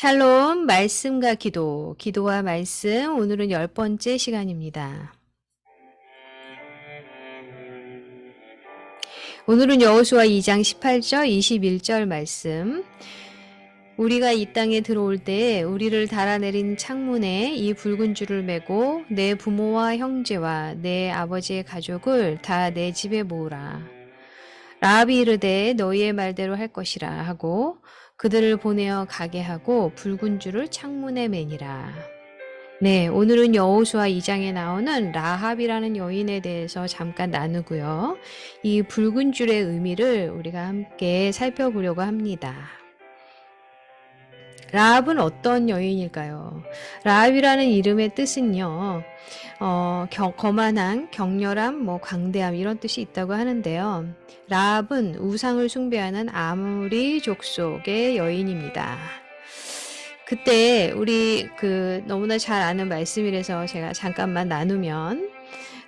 샬롬, 말씀과 기도, 기도와 말씀, 오늘은 10번째 시간입니다. 오늘은 여호수아 2장 18절, 21절 말씀. 우리가 이 땅에 들어올 때 우리를 달아내린 창문에 이 붉은 줄을 매고 내 부모와 형제와 내 아버지의 가족을 다 내 집에 모으라. 라합이 이르되 너희의 말대로 할 것이라 하고 그들을 보내어 가게 하고 붉은 줄을 창문에 매니라. 네, 오늘은 여호수아 2장에 나오는 라합이라는 여인에 대해서 잠깐 나누고요. 이 붉은 줄의 의미를 우리가 함께 살펴보려고 합니다. 라합은 어떤 여인일까요? 라합이라는 이름의 뜻은요, 거만한, 격렬함, 광대함 이런 뜻이 있다고 하는데요. 라합은 우상을 숭배하는 아모리 족속의 여인입니다. 그때 우리 너무나 잘 아는 말씀이라서 제가 잠깐만 나누면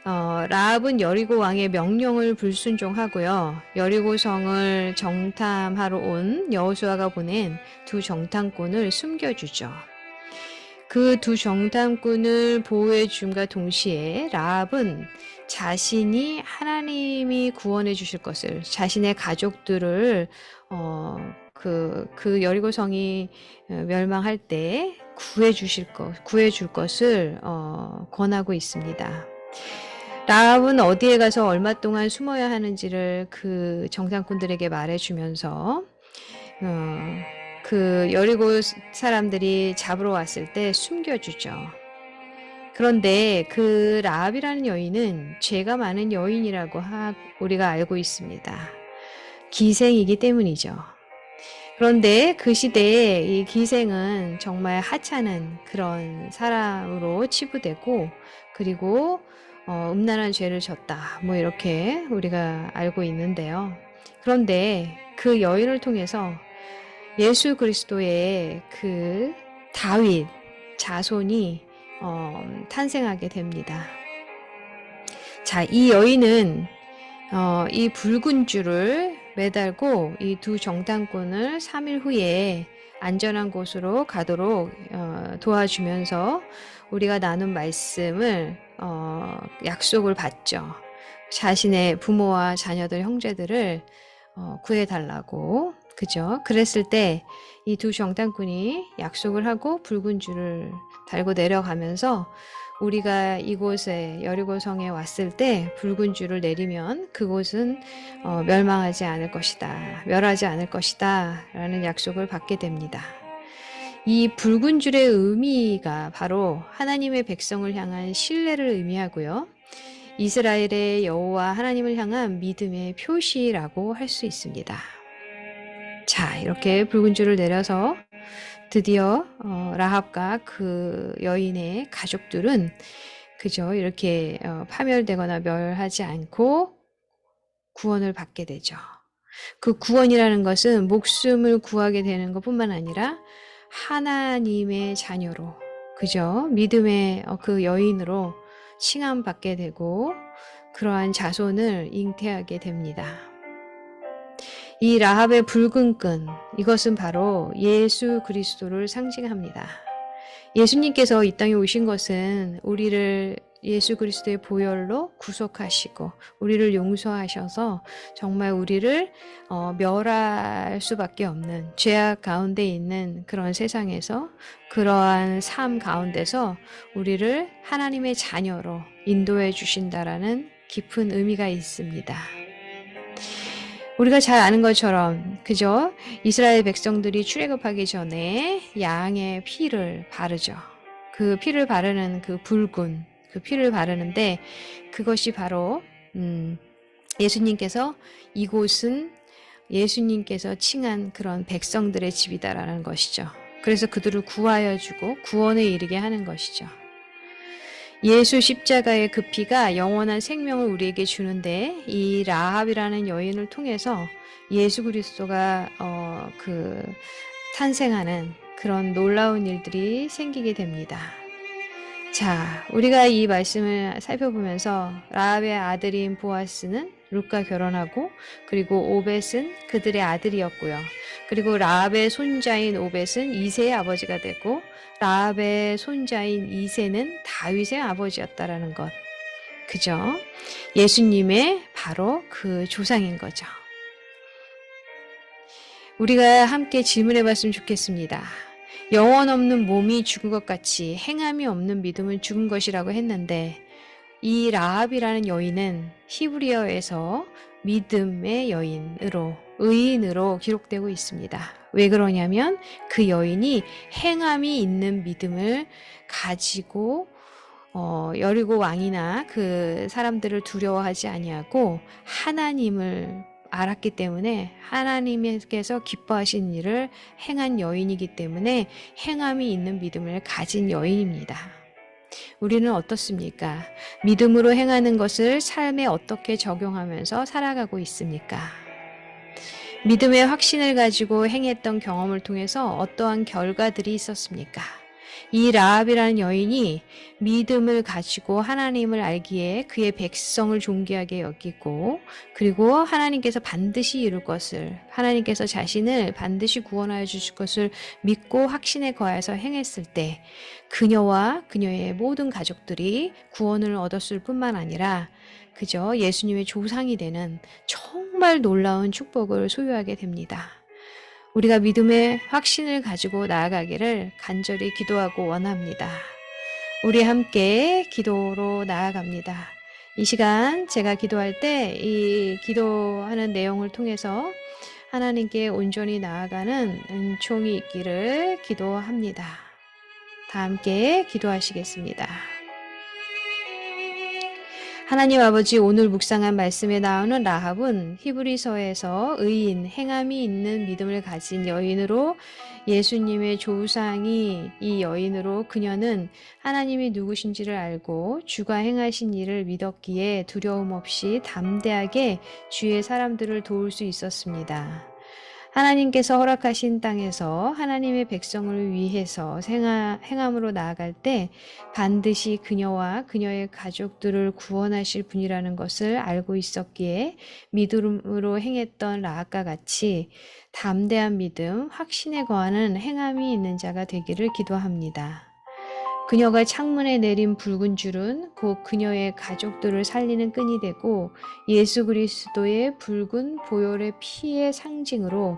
라합은 여리고 왕의 명령을 불순종하고요. 여리고 성을 정탐하러 온 여호수아가 보낸 두 정탐꾼을 숨겨주죠. 그 두 정탐꾼을 보호해 줌과 동시에 라합은 자신이 하나님이 구원해 주실 것을, 자신의 가족들을 그 여리고 성이 멸망할 때 구해 줄 것을 권하고 있습니다. 라합은 어디에 가서 얼마 동안 숨어야 하는지를 그 정탐꾼들에게 말해주면서 그 여리고 사람들이 잡으러 왔을 때 숨겨주죠. 그런데 그 라합이라는 여인은 죄가 많은 여인이라고 우리가 알고 있습니다. 기생이기 때문이죠. 그런데 그 시대에 이 기생은 정말 하찮은 그런 사람으로 치부되고, 그리고 음란한 죄를 졌다, 이렇게 우리가 알고 있는데요. 그런데 그 여인을 통해서 예수 그리스도의 그 다윗 자손이 탄생하게 됩니다. 자, 이 여인은 이 붉은 줄을 매달고 이 두 정탐꾼을 3일 후에 안전한 곳으로 가도록 도와주면서 우리가 나눈 말씀을 약속을 받죠. 자신의 부모와 자녀들, 형제들을 구해달라고. 그죠? 그랬을 때 이 두 정탐꾼이 약속을 하고 붉은 줄을 달고 내려가면서 우리가 이곳에 여리고성에 왔을 때 붉은 줄을 내리면 그곳은 멸망하지 않을 것이다, 멸하지 않을 것이다 라는 약속을 받게 됩니다. 이 붉은 줄의 의미가 바로 하나님의 백성을 향한 신뢰를 의미하고요. 이스라엘의 여호와 하나님을 향한 믿음의 표시라고 할 수 있습니다. 자, 이렇게 붉은 줄을 내려서 드디어 라합과 그 여인의 가족들은 그저 이렇게 파멸되거나 멸하지 않고 구원을 받게 되죠. 그 구원이라는 것은 목숨을 구하게 되는 것뿐만 아니라 하나님의 자녀로, 그죠? 믿음의 그 여인으로 칭함받게 되고 그러한 자손을 잉태하게 됩니다. 이 라합의 붉은 끈, 이것은 바로 예수 그리스도를 상징합니다. 예수님께서 이 땅에 오신 것은 우리를 예수 그리스도의 보혈로 구속하시고 우리를 용서하셔서 정말 우리를 멸할 수밖에 없는 죄악 가운데 있는 그런 세상에서, 그러한 삶 가운데서 우리를 하나님의 자녀로 인도해 주신다라는 깊은 의미가 있습니다. 우리가 잘 아는 것처럼, 그죠? 이스라엘 백성들이 출애굽하기 전에 양의 피를 바르죠. 그 피를 바르는 그 붉은 그 피를 바르는데, 그것이 바로 예수님께서 이곳은 예수님께서 칭한 그런 백성들의 집이다라는 것이죠. 그래서 그들을 구하여 주고 구원에 이르게 하는 것이죠. 예수 십자가의 그 피가 영원한 생명을 우리에게 주는데, 이 라합이라는 여인을 통해서 예수 그리스도가 탄생하는 그런 놀라운 일들이 생기게 됩니다. 자, 우리가 이 말씀을 살펴보면서 라합의 아들인 보아스는 룻과 결혼하고, 그리고 오벳은 그들의 아들이었고요. 그리고 라합의 손자인 오벳은 이새의 아버지가 되고 라합의 손자인 이새는 다윗의 아버지였다라는 것. 그죠? 예수님의 바로 그 조상인 거죠. 우리가 함께 질문해 봤으면 좋겠습니다. 영혼 없는 몸이 죽은 것 같이 행함이 없는 믿음은 죽은 것이라고 했는데 이 라합이라는 여인은 히브리어에서 믿음의 여인으로 의인으로 기록되고 있습니다. 왜 그러냐면 그 여인이 행함이 있는 믿음을 가지고 여리고 왕이나 그 사람들을 두려워하지 아니하고 하나님을 알았기 때문에 하나님께서 기뻐하신 일을 행한 여인이기 때문에 행함이 있는 믿음을 가진 여인입니다. 우리는 어떻습니까? 믿음으로 행하는 것을 삶에 어떻게 적용하면서 살아가고 있습니까? 믿음의 확신을 가지고 행했던 경험을 통해서 어떠한 결과들이 있었습니까? 이 라합이라는 여인이 믿음을 가지고 하나님을 알기에 그의 백성을 존귀하게 여기고 그리고 하나님께서 반드시 이룰 것을 하나님께서 자신을 반드시 구원하여 주실 것을 믿고 확신에 거해서 행했을 때 그녀와 그녀의 모든 가족들이 구원을 얻었을 뿐만 아니라 그저 예수님의 조상이 되는 정말 놀라운 축복을 소유하게 됩니다. 우리가 믿음의 확신을 가지고 나아가기를 간절히 기도하고 원합니다. 우리 함께 기도로 나아갑니다. 이 시간 제가 기도할 때 이 기도하는 내용을 통해서 하나님께 온전히 나아가는 은총이 있기를 기도합니다. 다 함께 기도하시겠습니다. 하나님 아버지, 오늘 묵상한 말씀에 나오는 라합은 히브리서에서 의인, 행함이 있는 믿음을 가진 여인으로 예수님의 조상이 이 여인으로 그녀는 하나님이 누구신지를 알고 주가 행하신 일을 믿었기에 두려움 없이 담대하게 주의 사람들을 도울 수 있었습니다. 하나님께서 허락하신 땅에서 하나님의 백성을 위해서 행함으로 나아갈 때 반드시 그녀와 그녀의 가족들을 구원하실 분이라는 것을 알고 있었기에 믿음으로 행했던 라합과 같이 담대한 믿음, 확신에 거하는 행함이 있는 자가 되기를 기도합니다. 그녀가 창문에 내린 붉은 줄은 곧 그녀의 가족들을 살리는 끈이 되고 예수 그리스도의 붉은 보혈의 피의 상징으로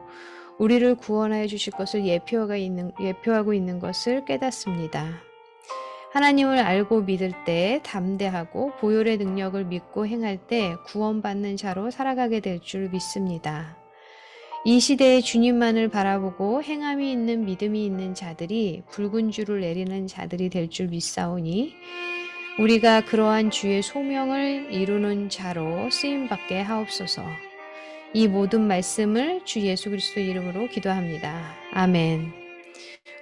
우리를 구원하여 주실 것을 예표하고 있는 것을 깨닫습니다. 하나님을 알고 믿을 때 담대하고 보혈의 능력을 믿고 행할 때 구원받는 자로 살아가게 될 줄 믿습니다. 이 시대에 주님만을 바라보고 행함이 있는 믿음이 있는 자들이 붉은 줄을 내리는 자들이 될 줄 믿사오니 우리가 그러한 주의 소명을 이루는 자로 쓰임받게 하옵소서. 이 모든 말씀을 주 예수 그리스도 이름으로 기도합니다. 아멘.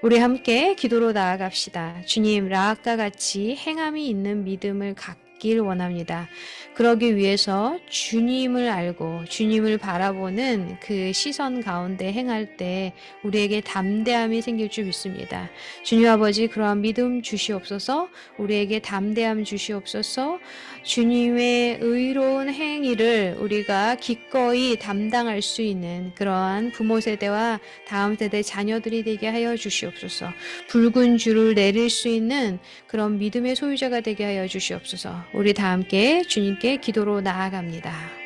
우리 함께 기도로 나아갑시다. 주님, 라합과 같이 행함이 있는 믿음을 갖길 원합니다. 그러기 위해서 주님을 알고 주님을 바라보는 그 시선 가운데 행할 때 우리에게 담대함이 생길 줄 믿습니다. 주님 아버지, 그러한 믿음 주시옵소서. 우리에게 담대함 주시옵소서. 주님의 의로운 행위를 우리가 기꺼이 담당할 수 있는 그러한 부모 세대와 다음 세대 자녀들이 되게 하여 주시옵소서. 붉은 줄을 내릴 수 있는 그런 믿음의 소유자가 되게 하여 주시옵소서. 우리 다 함께 주님께 기도로 나아갑니다.